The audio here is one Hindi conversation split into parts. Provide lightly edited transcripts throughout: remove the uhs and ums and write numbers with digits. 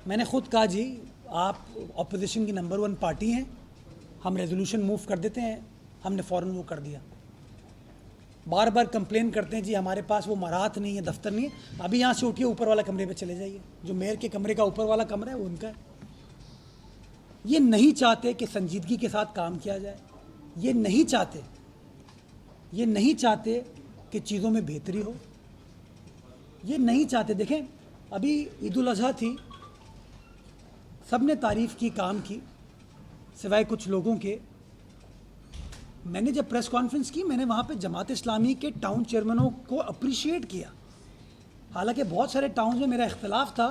मैंने खुद कहा जी, आप ऑपोजिशन की नंबर 1 पार्टी हैं, हम रेजोल्यूशन मूव कर देते हैं, हमने फ़ौरन वो कर दिया। बार बार कंप्लेन करते हैं जी हमारे पास वो मराहत नहीं है, दफ्तर नहीं है। अभी यहाँ से उठिए, ऊपर वाला कमरे पे चले जाइए, जो मेयर के कमरे का ऊपर वाला कमरा है वो उनका है। ये नहीं चाहते कि संजीदगी के साथ काम किया जाए, ये नहीं चाहते कि चीज़ों में बेहतरी हो, ये नहीं चाहते। देखें, अभी ईद उल अज़हा थी, सब ने तारीफ़ की, काम की, सिवाय कुछ लोगों के। मैंने जब प्रेस कॉन्फ्रेंस की, मैंने वहाँ पे जमात इस्लामी के टाउन चेयरमैनों को अप्रिशिएट किया। हालांकि बहुत सारे टाउन्स में मेरा इख्तलाफ था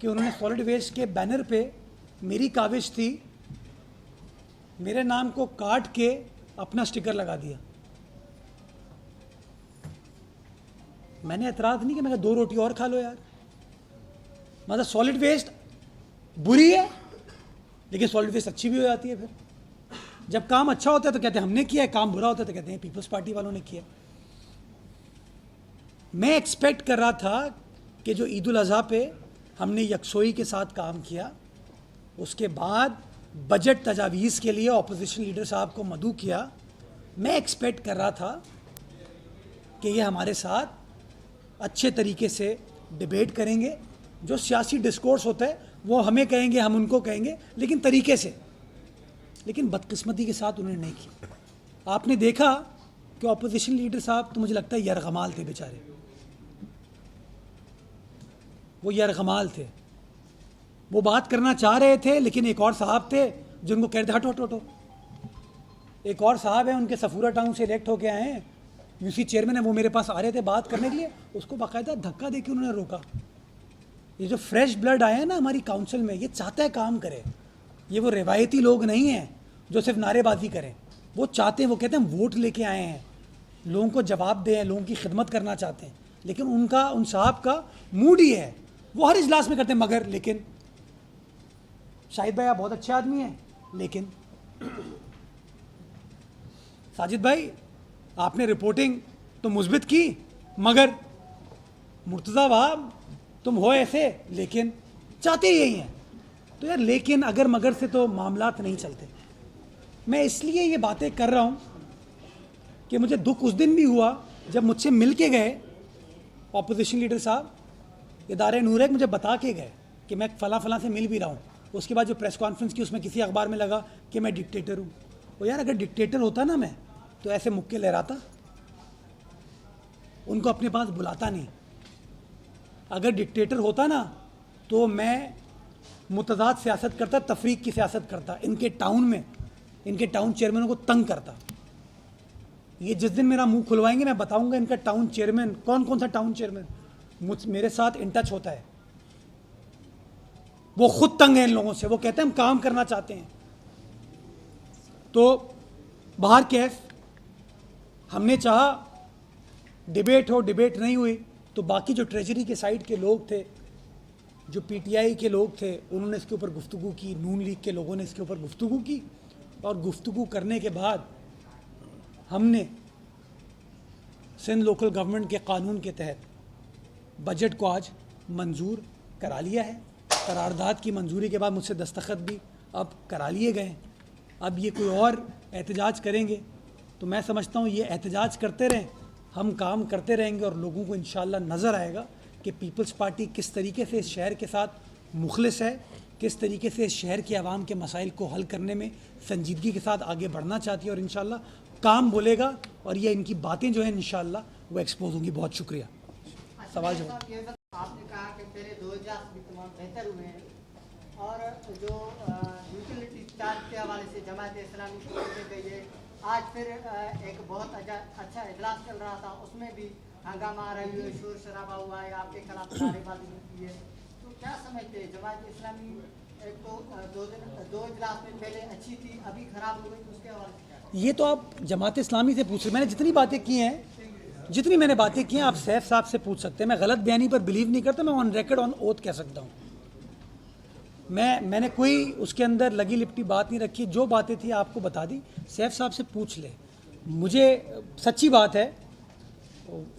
कि उन्होंने सॉलिड वेस्ट के बैनर पे, मेरी काविश थी, मेरे नाम को काट के अपना स्टिकर लगा दिया। मैंने एतराज़ नहीं किया, मैं कहा 2 रोटी और खा लो यार। मतलब सॉलिड वेस्ट बुरी है, लेकिन सॉलिड वेस्ट अच्छी भी हो जाती है। फिर जब काम अच्छा होता है तो कहते हैं हमने किया है, काम बुरा होता है तो कहते हैं पीपल्स पार्टी वालों ने किया। मैं एक्सपेक्ट कर रहा था कि जो ईद उल अज़हा पे हमने यकसोई के साथ काम किया, उसके बाद बजट तजावीज़ के लिए ऑपोजिशन लीडर साहब को मदऊ किया, मैं एक्सपेक्ट कर रहा था कि ये हमारे साथ अच्छे तरीके से डिबेट करेंगे। जो सियासी डिस्कोर्स होता है वो हमें कहेंगे, हम उनको कहेंगे, लेकिन तरीके से। लेकिन बदकिस्मती के साथ उन्होंने नहीं किया। आपने देखा कि ऑपोजिशन लीडर साहब तो मुझे लगता है यरगमाल थे बेचारे, वो यरगमाल थे। वो बात करना चाह रहे थे, लेकिन एक और साहब थे जो उनको कह रहे थे हटो हटो हटो। एक और साहब हैं, उनके सफूरा टाउन से इलेक्ट होके आए हैं, यूसी चेयरमैन है, वो मेरे पास आ रहे थे बात करने के लिए, उसको बाकायदा धक्का देके उन्होंने रोका। ये जो फ्रेश ब्लड आए हैं ना हमारी काउंसिल में, ये चाहता है काम करे। ये वो रिवायती लोग नहीं हैं जो सिर्फ नारेबाजी करें, वो चाहते हैं, वो कहते हैं हम वोट लेके आए हैं, लोगों को जवाब दें, लोगों की खिदमत करना चाहते हैं। लेकिन उन साहब का मूड ही है, वो हर इजलास में करते हैं मगर लेकिन। शाहिद भाई आप बहुत अच्छे आदमी हैं, लेकिन साजिद भाई आपने रिपोर्टिंग तो मुस्बित की, मगर मुर्तज़ा वाह तुम हो ऐसे, लेकिन चाहते यही हैं। तो यार लेकिन अगर मगर से तो मामलात नहीं चलते। मैं इसलिए ये बातें कर रहा हूँ कि मुझे दुख उस दिन भी हुआ जब मुझसे मिल के गए ऑपोजिशन लीडर साहब, इदारे नूर है, मुझे बता के गए कि मैं फ़लाँ से मिल भी रहा हूँ। उसके बाद जो प्रेस कॉन्फ्रेंस की उसमें किसी अखबार में लगा कि मैं डिक्टेटर हूँ। तो यार अगर डिक्टेटर होता ना मैं, तो ऐसे मुक्के लहराता, उनको अपने पास बुलाता नहीं। अगर डिक्टेटर होता ना तो मैं मुतज़ाद सियासत करता, तफरीक की सियासत करता, इनके टाउन में इनके टाउन चेयरमैनों को तंग करता। ये जिस दिन मेरा मुंह खुलवाएंगे मैं बताऊंगा इनका टाउन चेयरमैन कौन सा टाउन चेयरमैन मेरे साथ इन टच होता है। वो खुद तंग है इन लोगों से, वो कहते हैं हम काम करना चाहते हैं। तो बाहर कैफ हमने चाहा डिबेट हो, डिबेट नहीं हुई, तो बाकी जो ट्रेजरी के साइड के लोग थे, जो पीटीआई के लोग थे, उन्होंने इसके ऊपर गुफ्तगू की, नून लीग के लोगों ने इसके ऊपर गुफ्तगू की, और गुफ्तगू करने के बाद हमने सिंध लोकल गवर्नमेंट के कानून के तहत बजट को आज मंजूर करा लिया है। करारदाद की मंजूरी के बाद मुझसे दस्तखत भी अब करा लिए गए। अब ये कोई और एहतजाज करेंगे तो मैं समझता हूँ ये एहतजाज करते रहें, हम काम करते रहेंगे और लोगों को इंशाअल्लाह नज़र आएगा कि पीपल्स पार्टी किस तरीके से इस शहर के साथ मुखलिस है, किस तरीके से इस शहर के आवाम के मसाइल को हल करने में संजीदगी के साथ आगे बढ़ना चाहती है, और इंशाअल्लाह काम बोलेगा और ये इनकी बातें जो हैं इंशाअल्लाह वो एक्सपोज होंगी। बहुत शुक्रिया। सवाल जवाब। आपने कहा कि पहले 2000 बेहतर हुए हैं, और जो यूटिलिटी चार्ज के हवाले से जमात इस्लामी की तरफ से गई है, आज फिर एक बहुत अच्छा इजलास चल रहा था, उसमें भी हंगामा आ रही है, शोर शराबा हुआ है, आपके खिलाफ नारेबाजी की है। तो क्या समझते हैं जमात इस्लामी एक तो दो इजलास में पहले अच्छी थी, अभी खराब हो गई, तो उसके हवाले से? ये तो आप जमात इस्लामी से पूछ रहे। मैंने जितनी बातें की हैं, आप सैफ साहब से पूछ सकते हैं। मैं गलत बयानी पर बिलीव नहीं करता, मैं ऑन रिकॉर्ड ऑन ओथ कह सकता हूँ। मैंने कोई उसके अंदर लगी लिपटी बात नहीं रखी। जो बातें थी आपको बता दी, सैफ साहब से पूछ ले। मुझे सच्ची बात है,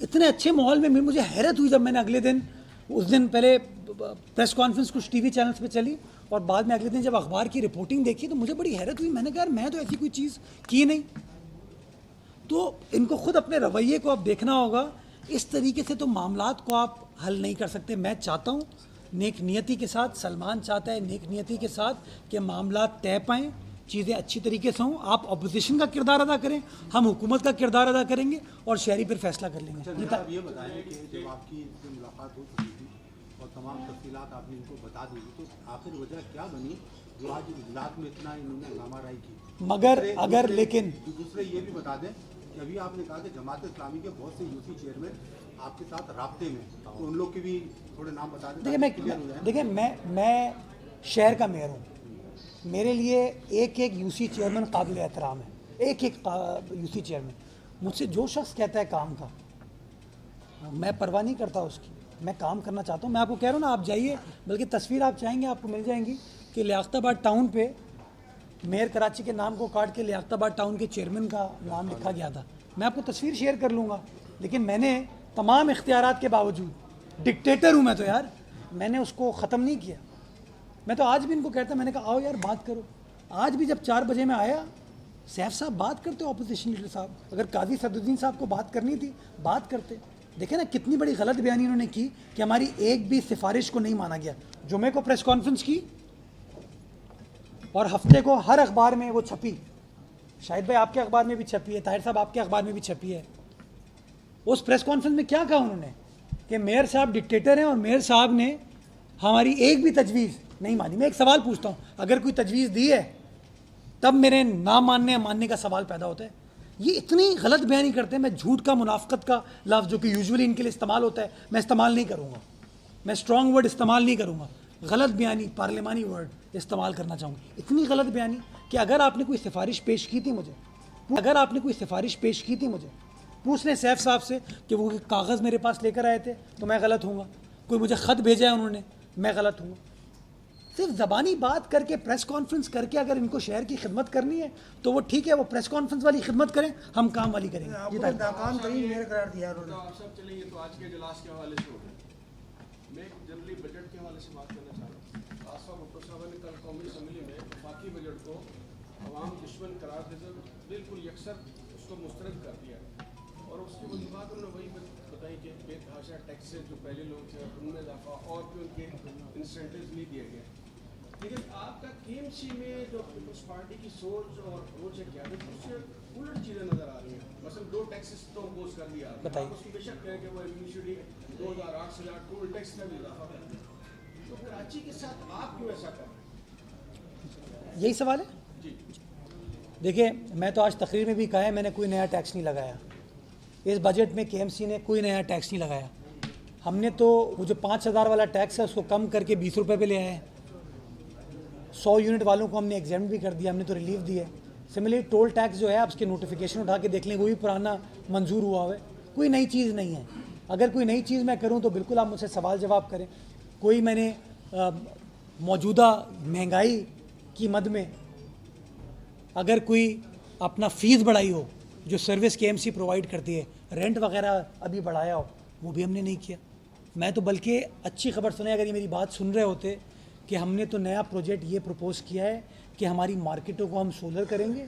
इतने अच्छे माहौल में मुझे हैरत हुई जब मैंने अगले दिन, उस दिन पहले प्रेस कॉन्फ्रेंस कुछ टीवी चैनल्स पे चली और बाद में अगले दिन जब अखबार की रिपोर्टिंग देखी तो मुझे बड़ी हैरत हुई। मैंने कहा यार मैं तो ऐसी कोई चीज़ की नहीं। तो इनको खुद अपने रवैये को अब देखना होगा। इस तरीके से तो मामलात को आप हल नहीं कर सकते। मैं चाहता हूँ नेक नियति के साथ, सलमान चाहता है नेक नियति के साथ कि मामलात तय पाएँ, चीज़ें अच्छी तरीके से हों। आप अपोजिशन का किरदार अदा करें, हम हुकूमत का किरदार अदा करेंगे और शहरी पर फैसला कर लेंगे। आप ये बताएं कि जब आपकी मुलाकात हो चुकी थी और तमाम तफसीलात आपने इनको बता दी थी, तो आखिर वजह क्या बनी जो आज इजलास में इतना इन्होंने हंगामाराई की? मगर अगर लेकिन दूसरे ये भी बता दें कि अभी आपने कहा कि जमात इस्लामी के बहुत से यूसी चेयरमैन आपके साथ राब्ते में, तो उन लोग के भी थोड़े नाम बता दें। देखिए मैं शहर का मेयर हूँ। मेरे लिए एक एक यूसी चेयरमैन काबिल एहतराम है, एक एक यूसी चेयरमैन। मुझसे जो शख्स कहता है काम का, मैं परवाह नहीं करता उसकी, मैं काम करना चाहता हूँ। मैं आपको कह रहा हूँ ना, आप जाइए, बल्कि तस्वीर आप चाहेंगे आपको मिल जाएंगी कि लियाकताबाद टाउन पे मेयर कराची के नाम को काट के लियाकताबाद टाउन के चेयरमैन का नाम लिखा गया था। मैं आपको तस्वीर शेयर कर लूँगा, लेकिन मैंने तमाम इख्तियारात के बावजूद, डिक्टेटर हूँ मैं तो यार, मैंने उसको ख़त्म नहीं किया। मैं तो आज भी इनको कहता, मैंने कहा आओ यार बात करो। आज भी जब 4 बजे मैं आया, सैफ साहब बात करते हो, अपोजिशन लीडर साहब, अगर काजी सदुद्दीन साहब को बात करनी थी बात करते। देखे ना कितनी बड़ी गलत बयानी उन्होंने की कि हमारी एक भी सिफारिश को नहीं माना गया। जुमे को प्रेस कॉन्फ्रेंस की और हफ्ते को हर अखबार में वो छपी। शाहिद भाई आपके अखबार में भी छपी है, ताहिर साहब आपके अखबार में भी छपी है। उस प्रेस कॉन्फ्रेंस में क्या कहा उन्होंने कि मेयर साहब डिक्टेटर हैं और मेयर साहब ने हमारी एक भी तजवीज़ नहीं मानी। मैं एक सवाल पूछता हूँ, अगर कोई तजवीज़ दी है तब मेरे ना मानने या मानने का सवाल पैदा होता है। ये इतनी गलत बयानी करते हैं। मैं झूठ का, मुनाफकत का लफ्ज़ जो कि यूजुअली इनके लिए इस्तेमाल होता है, मैं इस्तेमाल नहीं करूँगा। मैं स्ट्रॉन्ग वर्ड इस्तेमाल नहीं करूँगा। गलत बयानी, पार्लिमानी वर्ड इस्तेमाल करना चाहूँगा। इतनी गलत बयानी कि अगर आपने कोई सिफारिश पेश की थी मुझे, पूछ लें सैफ साहब से कि वो कागज़ मेरे पास लेकर आए थे तो मैं गलत हूँगा। कोई मुझे ख़त भेजा है उन्होंने, मैं गलत हूँ। सिर्फ ज़बानी बात करके, प्रेस कॉन्फ्रेंस करके अगर इनको शहर की खिदमत करनी है तो वो ठीक है, वो प्रेस कॉन्फ्रेंस वाली खिदमत करें, हम काम वाली करेंगे। नाकाम तरीन मेयर करार दिया उन्होंने। आप सब चलिए, तो आज के इजलास के हवाले से हो गए। मैं जनरली बजट के हवाले से बात करना चाह रहा हूँ। आसफा भुट्टो साहब ने कल कौमी असम्बली में वफाकी बजट को अवाम दुश्मन करार देकर बिल्कुल यकसर उसको मुस्तरद कर दिया और उसकी वजूहत उन्होंने वही बताई कि बेतहाशा टैक्सेस जो पहले लोग थे उनमें इजाफा और भी उनके इंसेंटिव नहीं दिए गए। लेकिन आपका केएमसी में जो पीपल्स पार्टी की सोच और अप्रोच है क्या, उससे उलट चीज़ें नज़र आ रही हैं। मसलन 2 टैक्सेस तो अपोज कर दिया, आप उसकी बेशक कहें कि वो इनिशिएटिव 2008 से टोल टैक्स में भी इजाफा कर दिया, तो कराची के साथ आप क्यों ऐसा कर रहे हैं? यही सवाल है जी। देखिए, मैं तो आज तकरीर में भी कहा है, मैंने कोई नया टैक्स नहीं लगाया। इस बजट में केएमसी ने कोई नया टैक्स नहीं लगाया। हमने तो वो जो 5000 वाला टैक्स है उसको कम करके 20 रुपये पे ले आए हैं। 100 यूनिट वालों को हमने एग्जाम भी कर दिया, हमने तो रिलीफ दी है। सिमिलरली टोल टैक्स जो है, आप उसके नोटिफिकेशन उठा के देख लें, वो भी पुराना मंजूर हुआ हुआ है, कोई नई चीज़ नहीं है। अगर कोई नई चीज़ मैं करूं तो बिल्कुल आप मुझसे सवाल जवाब करें। कोई मैंने मौजूदा महंगाई की मद में अगर कोई अपना फ़ीस बढ़ाई हो, जो सर्विस केएमसी प्रोवाइड करती है, रेंट वगैरह अभी बढ़ाया हो, वो भी हमने नहीं किया। मैं तो बल्कि अच्छी खबर सुने, अगर ये मेरी बात सुन रहे होते, कि हमने तो नया प्रोजेक्ट ये प्रपोज़ किया है कि हमारी मार्केटों को हम सोलर करेंगे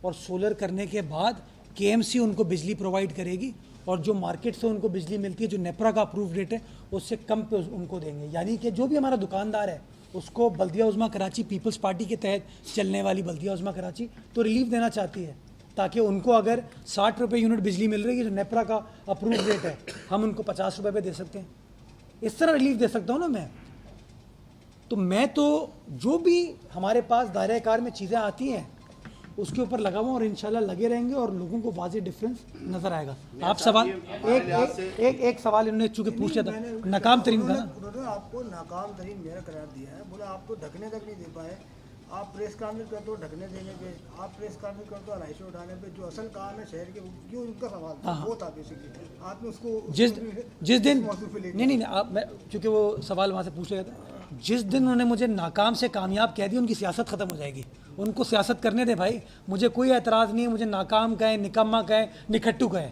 और सोलर करने के बाद केएमसी उनको बिजली प्रोवाइड करेगी और जो मार्केट से उनको बिजली मिलती है, जो नेपरा का अप्रूव रेट है, उससे कम पे उनको देंगे। यानी कि जो भी हमारा दुकानदार है उसको बल्दिया उज़्मा कराची, पीपल्स पार्टी के तहत चलने वाली बल्दिया उज़्मा कराची तो रिलीफ देना चाहती है, ताकि उनको अगर 60 रुपये यूनिट बिजली मिल रही है जो नेपरा का अप्रूव रेट है, हम उनको 50 रुपये पे दे सकते हैं। इस तरह रिलीफ दे सकता हूँ ना मैं। तो मैं तो जो भी हमारे पास दायरे कार में चीज़ें आती हैं उसके ऊपर लगा हुआ और इंशाल्लाह लगे रहेंगे और लोगों को वाज़ेह डिफरेंस नज़र आएगा। आप सवाल एक सवाल इन्होंने चूँकि पूछ लिया था, नाकाम तरीन का ना, उन्होंने आपको नाकाम तरीन मेयर करार दिया है। बोला आप तो ढकने तक नहीं दे पाए। आप प्रेस कॉन्फ्रेंस करते हो ढकने देने पे, आप प्रेस कॉन्फ्रेंस करते हो राइशे उठाने पे। जो असल काम है शहर के, क्यों उनका सवाल था, वो था बेसिकली। आपने उसको जिस दिन नहीं आप, मैं चूँकि वो सवाल वहाँ से पूछ लिया था, जिस दिन उन्होंने मुझे नाकाम से कामयाब कह दिया, उनकी सियासत ख़त्म हो जाएगी। उनको सियासत करने दें भाई, मुझे कोई एतराज़ नहीं है। मुझे नाकाम कहें, निकम्मा कहें, निखट्टू कहें,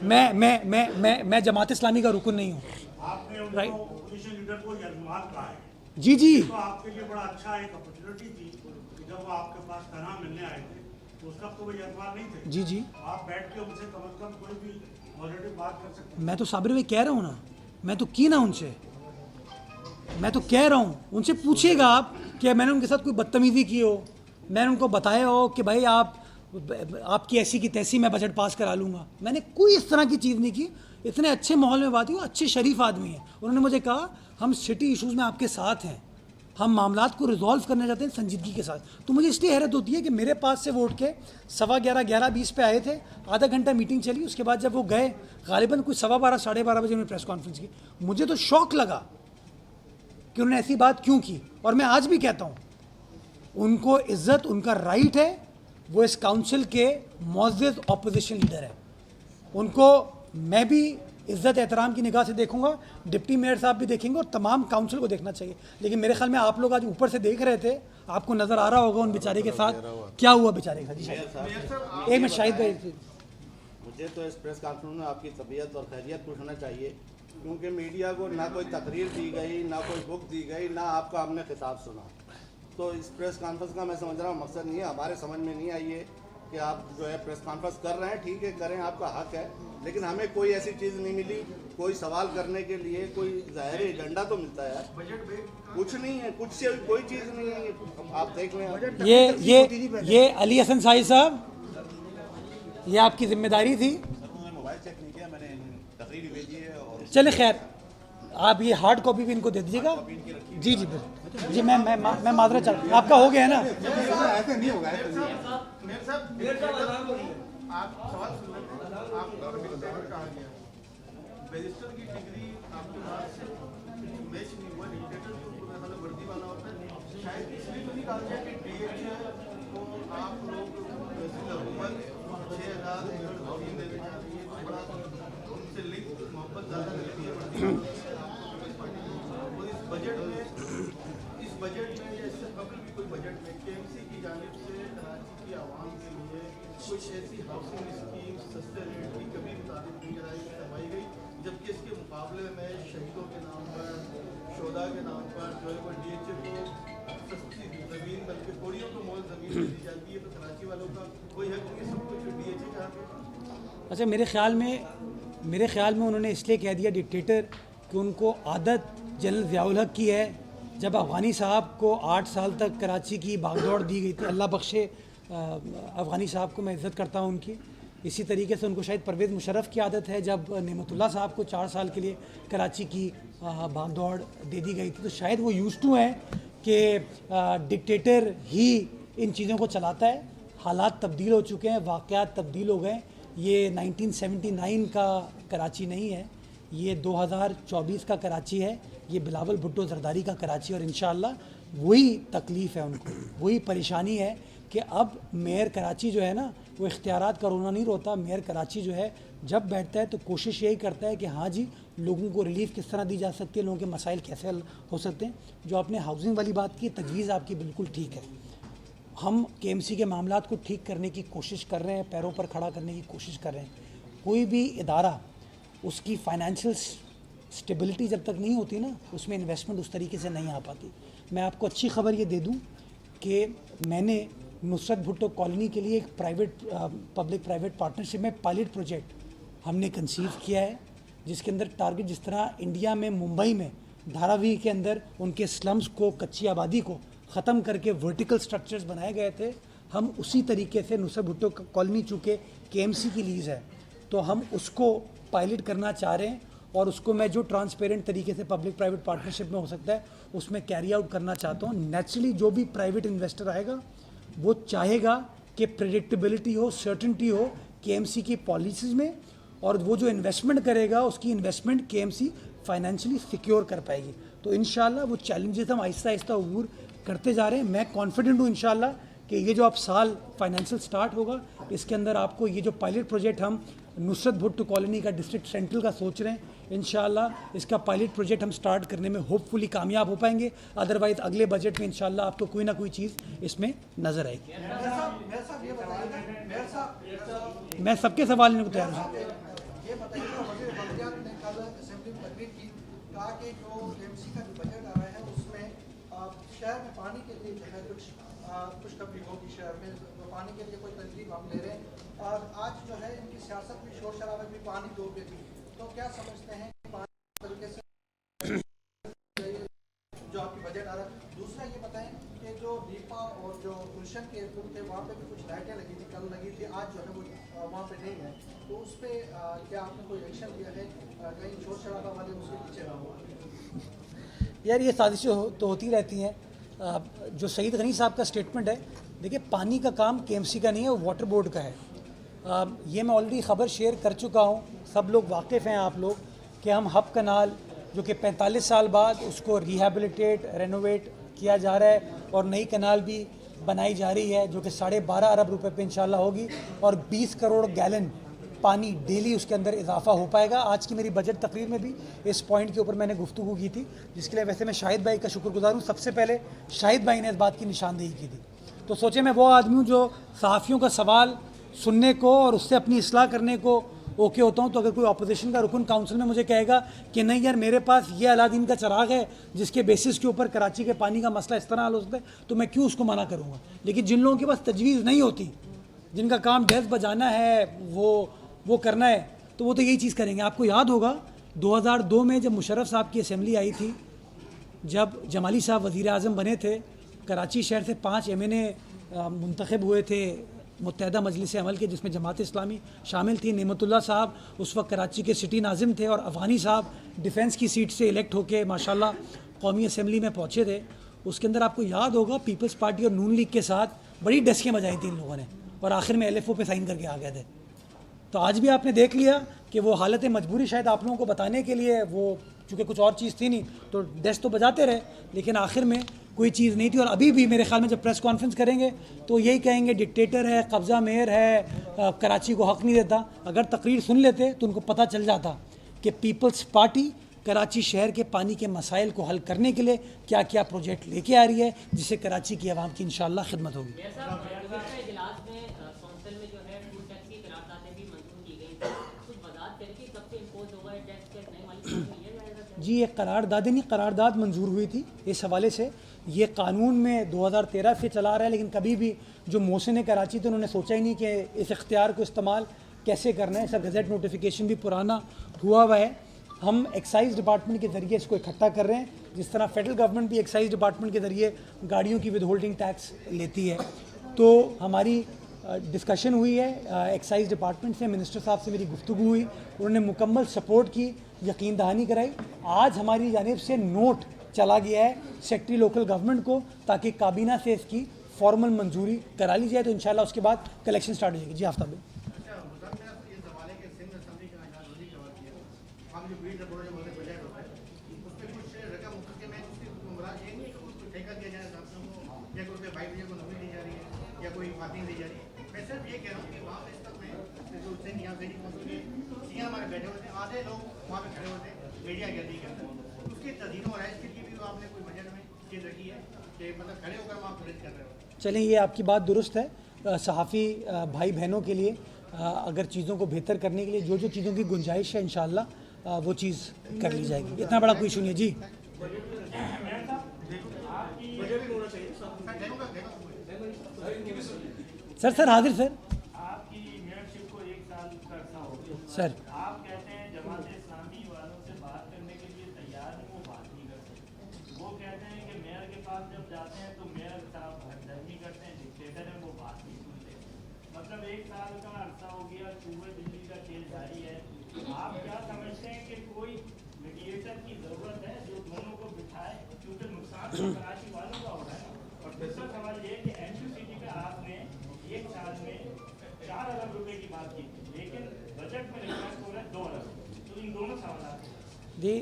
मैं जमात इस्लामी का रुकन नहीं हूँ। आपने उनको राइट। ओपोजिशन लीडर को यजमान कहा है, जी जी तो आपके लिए बड़ा अच्छा एक अपॉर्चुनिटी थी कि जब वो आपके पास तनहा मिलने आए थे तो उस वक्त तो वो यजमान नहीं थे। जी जी, आप बैठ के उनसे कम से कम कोई भी पॉजिटिव बात कर सकते मैं तो साबिर भाई कह रहा हूँ ना, मैं तो की ना उनसे, मैं तो कह रहा हूँ उनसे पूछिएगा आप कि मैंने उनके साथ कोई बदतमीज़ी की हो, मैंने उनको बताया हो कि भाई आपकी ऐसी की तैसी मैं बजट पास करा लूँगा। मैंने कोई इस तरह की चीज़ नहीं की। इतने अच्छे माहौल में बात हुई, अच्छे शरीफ आदमी हैं। उन्होंने मुझे कहा हम सिटी इशूज़ में आपके साथ हैं, हम मामलात को रिजॉल्व करना चाहते हैं संजीदगी के साथ। तो मुझे इसलिए हैरत होती है कि मेरे पास से वो उठ के 11:15 पे आए थे, आधा घंटा मीटिंग चली, उसके बाद जब वो गए गालिबन कुछ 12:15 साढ़े 12 बजे उन्होंने प्रेस कॉन्फ्रेंस की। मुझे तो शौक लगा कि उन्होंने ऐसी बात क्यों की। और मैं आज भी कहता हूँ उनको इज्जत, उनका राइट है, वो इस काउंसिल के मुअज़्ज़ज़ ऑपोजिशन लीडर है, उनको मैं भी इज्जत एहतराम की निगाह से देखूंगा, डिप्टी मेयर साहब भी देखेंगे और तमाम काउंसिल को देखना चाहिए। लेकिन मेरे ख्याल में आप लोग आज ऊपर से देख रहे थे, आपको नज़र आ रहा होगा उन बेचारे के साथ क्या हुआ बेचारे का। जी शाहिद, एक मिनट शाहिद भाई। मुझे तो इस प्रेस कॉन्फ्रेंस में आपकी तबीयत और खैरियत पूछना चाहिए, क्योंकि मीडिया को ना कोई तकरीर दी गई, ना कोई बुक दी गई, ना आपका हमने खिताब सुना। तो इस प्रेस कॉन्फ्रेंस का मैं समझ रहा हूँ मकसद नहीं है, हमारे समझ में नहीं आई है कि आप जो है प्रेस कॉन्फ्रेंस कर रहे हैं, ठीक है करें, आपका हक है, लेकिन हमें कोई ऐसी चीज़ नहीं मिली, कोई सवाल करने के लिए कोई ज़ाहिर एजेंडा तो मिलता है, कुछ नहीं है, कुछ से कोई चीज़ नहीं है। आप देख लें, ये अली हसन साहिब साहब, ये आपकी जिम्मेदारी थी। मोबाइल चेक नहीं किया मैंने, तकरीर भी भेजी है और चले खैर, आप ये हार्ड कॉपी भी इनको दे दीजिएगा। जी जी बिल्कुल जी, मैं माजरा चाह, आपका हो गया है ना। ऐसे नहीं होगा, ऐसे नहीं। आप सवाल सुन लेते हैं, आप कहा गया बैरिस्टर की डिग्री आपके पास मैच नहीं हुआ, डिक्टेटर तो मतलब वर्दी वाला होता है, शायद इसलिए तो नहीं कहा गया कि DH को आप लोग हुकूमत 6,000 एकड़ जमीन देने जा रही है, बड़ा उनसे लिंक मोहब्बत ज़्यादा रहती है वर्दी और इस बजट में या इससे कबल भी कोई बजट में KMC की जानिब से कराची की आवाम के लिए कुछ ऐसी हाउसिंग स्कीम सस्ते रेट की कभी मुताबिक नहीं करवाई गई, जबकि इसके मुकाबले में शहीदों के नाम पर, शोदा के नाम पर जो है वो DH को सस्ती ज़मीन बल्कि कोड़ियों को मोल ज़मीन दे दी जाती है, तो कराची वालों का कोई हक नहीं, सब कुछ DH चाहते। अच्छा, मेरे ख्याल में उन्होंने इसलिए कह दिया डिक्टेटर कि उनको आदत जनरल ज़ियाउल हक की है। जब अफ़गानी साहब को 8 साल तक कराची की भागदौड़ दी गई थी, अल्लाह बख्शे अफ़गानी साहब को मैं इज़्ज़त करता हूँ उनकी, इसी तरीके से उनको शायद परवेज़ मुशर्रफ की आदत है, जब नेमतुल्लाह साहब को 4 साल के लिए कराची की भागदौड़ दे दी गई थी, तो शायद वो यूज़ टू हैं कि डिक्टेटर ही इन चीज़ों को चलाता है। हालात तब्दील हो चुके हैं, वाक़यात तब्दील हो गए। ये 1979 का कराची नहीं है, ये 2024 का कराची है, ये बिलावल भुट्टो जरदारी का कराची। और इंशाअल्लाह वही तकलीफ़ है उनको, वही परेशानी है कि अब मेयर कराची जो है ना, वो इख्तियारात का रोना नहीं रोता। मेयर कराची जो है जब बैठता है तो कोशिश यही करता है कि हाँ जी, लोगों को रिलीफ किस तरह दी जा सकती है, लोगों के मसाइल कैसे हल हो सकते हैं। जो आपने हाउसिंग वाली बात की, तजवीज़ आपकी बिल्कुल ठीक है। हम KMC के मामलात को ठीक करने की कोशिश कर रहे हैं, पैरों पर खड़ा करने की कोशिश कर रहे हैं। कोई भी इदारा, उसकी फाइनेंशियल स्टेबिलिटी जब तक नहीं होती ना, उसमें इन्वेस्टमेंट उस तरीके से नहीं आ पाती। मैं आपको अच्छी खबर ये दे दूं कि मैंने नुसरत भुट्टो कॉलोनी के लिए एक पब्लिक प्राइवेट पार्टनरशिप में पायलट प्रोजेक्ट हमने कंसीव किया है, जिसके अंदर टारगेट, जिस तरह इंडिया में मुंबई में धारावी के अंदर उनके स्लम्स को, कच्ची आबादी को ख़त्म करके वर्टिकल स्ट्रक्चर्स बनाए गए थे, हम उसी तरीके से नुसरत भुट्टो कॉलोनी चूँकि KMC की लीज़ है तो हम उसको पायलट करना चाह रहे हैं, और उसको मैं जो ट्रांसपेरेंट तरीके से पब्लिक प्राइवेट पार्टनरशिप में हो सकता है उसमें कैरी आउट करना चाहता हूँ। नेचुरली जो भी प्राइवेट इन्वेस्टर आएगा वो चाहेगा कि प्रेडिक्टेबिलिटी हो, सर्टेनिटी हो KMC की पॉलिसीज़ में, और वो जो इन्वेस्टमेंट करेगा उसकी इन्वेस्टमेंट KMC फाइनेंशियली सिक्योर कर पाएगी। तो इंशाल्लाह वो चैलेंजेस हम आहिस्ता आहिस्ता अबूर करते जा रहे हैं। मैं कॉन्फिडेंट हूँ इंशाल्लाह कि ये जो अब साल फाइनेंशियल स्टार्ट होगा, इसके अंदर आपको ये जो पायलट प्रोजेक्ट हम नुसरत भुट्टो कॉलोनी का डिस्ट्रिक्ट सेंट्रल का सोच रहे हैं, इंशाल्लाह इसका पायलट प्रोजेक्ट हम स्टार्ट करने में होपफुली कामयाब हो पाएंगे। अदरवाइज़ अगले बजट में इंशाल्लाह आपको कोई ना कोई चीज़ इसमें नज़र आएगी। मैं सबके सवाल लेने को तैयार हूँ। ये बताइए, वज़ीर बलदियात ने कल असेंबली में तकरीर की शहर में पानी के लिए जो है कुछ कभी होगी शहर में तो पानी के लिए कोई तजवीज़ हम ले रहे हैं और आज जो है इनकी सियासत भी शोर शराबा भी पानी दो पे थी, तो क्या समझते हैं कि पानी तरीके से जो आपकी बजट आ रहा है। दूसरा ये बताएं कि जो दीपा और जो गुलशन के एयरपोर्ट थे वहाँ पे भी कुछ लाइटें लगी थी, कल लगी थी, आज जो है वो वहाँ पे नहीं है, तो उस पर क्या आपने कोई एक्शन लिया है, कहीं शोर शराबा वाले उसके पीछे ना हुआ। यार ये साजिशें तो होती रहती हैं। जो सईद गनी साहब का स्टेटमेंट है, देखिए पानी का काम केएमसी का नहीं है, वो वाटर बोर्ड का है। ये मैं ऑलरेडी ख़बर शेयर कर चुका हूँ, सब लोग वाकिफ़ हैं आप लोग कि हम हब कनाल जो कि 45 साल बाद उसको रिहेबिलिटेट रेनोवेट किया जा रहा है और नई कनाल भी बनाई जा रही है जो कि 12.5 अरब रुपए पे इंशाल्लाह होगी और 20 करोड़ गैलन पानी डेली उसके अंदर इजाफा हो पाएगा। आज की मेरी बजट तकरीर में भी इस पॉइंट के ऊपर मैंने गुफ्तगू की थी, जिसके लिए वैसे मैं शाहिद भाई का शुक्रगुजार हूँ। सबसे पहले शाहिद भाई ने इस बात की निशानदेही की थी। तो सोचे मैं वो आदमी हूँ जो सहाफ़ियों का सवाल सुनने को और उससे अपनी इस्लाह करने को ओके होता हूँ। तो अगर कोई अपोजिशन का रुकन काउंसिल में मुझे कहेगा कि नहीं यार मेरे पास ये अलादीन का चिराग है जिसके बेसिस के ऊपर कराची के पानी का मसला इस तरह हल हो सकता है, तो मैं क्यों उसको मना करूँगा। लेकिन जिन लोगों के पास तजवीज़ नहीं होती, जिनका काम डेस्क बजाना है, वो करना है, तो वो तो यही चीज़ करेंगे। आपको याद होगा 2002 में जब मुशर्रफ साहब की असेंबली आई थी, जब जमाली साहब वज़ीर आज़म बने थे, कराची शहर से 5 MNA मुंतखब हुए थे मुत्तहदा मजलिस अमल के, जिसमें जमात इस्लामी शामिल थी। नेमतुल्लाह साहब उस वक्त कराची के सिटी नाजिम थे और अफगानी साहब डिफेंस की सीट से इलेक्ट होके माशाल्लाह कौमी असेंबली में पहुँचे थे। उसके अंदर आपको याद होगा पीपल्स पार्टी और नून लीग के साथ बड़ी डस्कें बजाई थी इन लोगों ने और आखिर में LFO पे साइन करके आ गए थे। तो आज भी आपने देख लिया कि वो हालत मजबूरी शायद आप लोगों को बताने के लिए, वो चूँकि कुछ और चीज़ थी नहीं तो डेस्क तो बजाते रहे, लेकिन आखिर में कोई चीज़ नहीं थी। और अभी भी मेरे ख्याल में जब प्रेस कॉन्फ्रेंस करेंगे तो यही कहेंगे डिक्टेटर है, कब्ज़ा मेयर है, कराची को हक़ नहीं देता। अगर तकरीर सुन लेते तो उनको पता चल जाता कि पीपल्स पार्टी कराची शहर के पानी के मसाइल को हल करने के लिए क्या क्या प्रोजेक्ट लेके आ रही है, जिससे कराची की आवाम की इंशाल्लाह खिदमत होगी। जी ये करारदाद नहीं, करारदाद मंजूर हुई थी इस हवाले से। ये कानून में 2013 से चला रहा है, लेकिन कभी भी जो मोहसिन कराची थे उन्होंने सोचा ही नहीं कि इस इख्तियार को इस्तेमाल कैसे करना है। इसका गज़ट नोटिफिकेशन भी पुराना हुआ है। हम एक्साइज़ डिपार्टमेंट के ज़रिए इसको इकट्ठा कर रहे हैं, जिस तरह फेडरल गवर्नमेंट भी एक्साइज़ डिपार्टमेंट के ज़रिए गाड़ियों की विद होल्डिंग टैक्स लेती है। तो हमारी डिस्कशन हुई है एक्साइज़ डिपार्टमेंट से, मिनिस्टर साहब से मेरी गुफ्तगू हुई, उन्होंने मुकम्मल सपोर्ट की, यकीन दहानी कराई। आज हमारी जानिब से नोट चला गया है सेक्रेटरी लोकल गवर्नमेंट को, ताकि काबीना से इसकी फॉर्मल मंजूरी करा ली जाए, तो इंशाल्लाह उसके बाद कलेक्शन स्टार्ट हो जाएगी। जी आफ्ताब भाई। चलें, ये आपकी बात दुरुस्त है। सहाफ़ी भाई बहनों के लिए अगर चीज़ों को बेहतर करने के लिए जो जो चीज़ों की गुंजाइश है इंशाअल्लाह वो चीज़ कर ली जाएगी। इतना बड़ा कोई इशू नहीं है। जी सर हाजिर सर। आपकी मेयरशिप को 1 साल का अर्सा हो गया सर। आप कहते हैं जमात इस्लामी वालों से बात करने के लिए तैयार हैं, वो बात नहीं करते। वो कहते हैं कि मेयर के पास जब जाते हैं तो मेयर साहब हरदर्मी करते हैं, डिक्टेटर है, वो बात नहीं सुनते। मतलब 1 साल का अर्सा हो गया, सूबे दिल्ली का खेल जारी है। आप क्या समझते हैं कि कोई मीडिएटर की ज़रूरत है जो दोनों को बिठाए, क्योंकि नुकसान तो कराची वालों का हो रहा है ना। और दूसरा सवाल ये है कि NQCT का आपने 1 साल में 4 अरब रुपए की बात की थी, लेकिन बजट में रिक्वेस्ट हो रहा है 2 अरब। तो इन दोनों सवाल जी,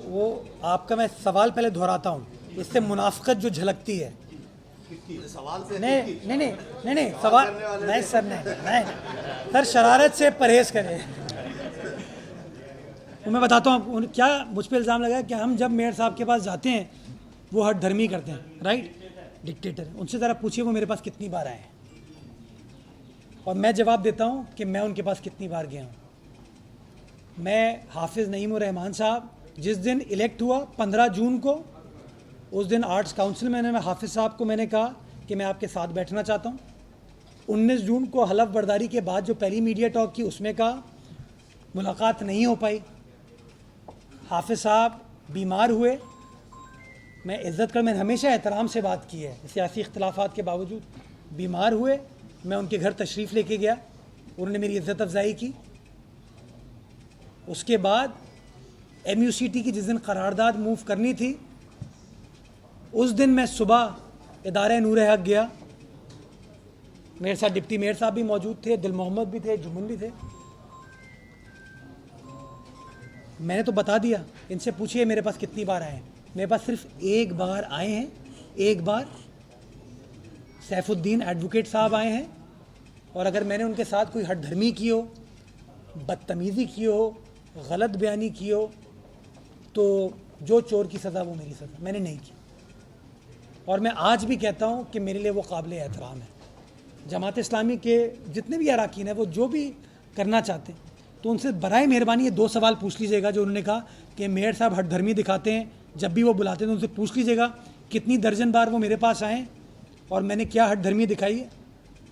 वो आपका मैं सवाल पहले दोहराता हूँ, इससे मुनाफिकत जो झलकती है। सवाल से नहीं सवाल नहीं सर, नहीं सर, शरारत से परहेज़ करें। तो मैं बताता हूँ क्या मुझ पर इल्ज़ाम लगा कि हम जब मेयर साहब के पास जाते हैं वो हट धर्मी करते हैं, राइट, डिक्टेटर। उनसे ज़रा पूछिए वो मेरे पास कितनी बार आए हैं, और मैं जवाब देता हूँ कि मैं उनके पास कितनी बार गया हूँ। मैं हाफिज़ नईमुर रहमान साहब जिस दिन इलेक्ट हुआ 15 जून को, उस दिन आर्ट्स काउंसिल में मैं हाफिज़ साहब को मैंने कहा कि मैं आपके साथ बैठना चाहता हूँ। 19 जून को हलफ बर्दारी के बाद जो पहली मीडिया टॉक की उसमें कहा मुलाकात नहीं हो पाई। हाफिज़ साहब बीमार हुए, मैं इज़्ज़त कर, मैंने हमेशा एहतराम से बात की है सियासी इख्तलाफात के बावजूद। बीमार हुए, मैं उनके घर तशरीफ़ लेके गया, उन्होंने मेरी इज़्ज़त अफजाई की। उसके बाद MUCT की जिस दिन करारदाद मूव करनी थी उस दिन मैं सुबह इदारे नूर हक गया, मेरे साथ डिप्टी मेयर साहब भी मौजूद थे, दिल मोहम्मद भी थे, जुम्मन भी थे। मैंने तो बता दिया, इनसे पूछिए मेरे पास कितनी बार आए हैं। मेरे पास सिर्फ एक बार आए हैं, एक बार सैफुद्दीन एडवोकेट साहब आए हैं, और अगर मैंने उनके साथ कोई हठधर्मी की हो, बदतमीज़ी की हो, गलत बयानी की हो, तो जो चोर की सज़ा वो मेरी सज़ा, मैंने नहीं की। और मैं आज भी कहता हूँ कि मेरे लिए वो काबिल एहतराम है। जमात इस्लामी के जितने भी अरकान हैं वो जो भी करना चाहते हैं तो उनसे बराए मेहरबानी ये 2 सवाल पूछ लीजिएगा जो उन्होंने कहा कि मेयर साहब हठधर्मी दिखाते हैं, जब भी वो बुलाते हैं तो उनसे पूछ लीजिएगा कितनी दर्जन बार वो मेरे पास आए और मैंने क्या हठधर्मी दिखाई है।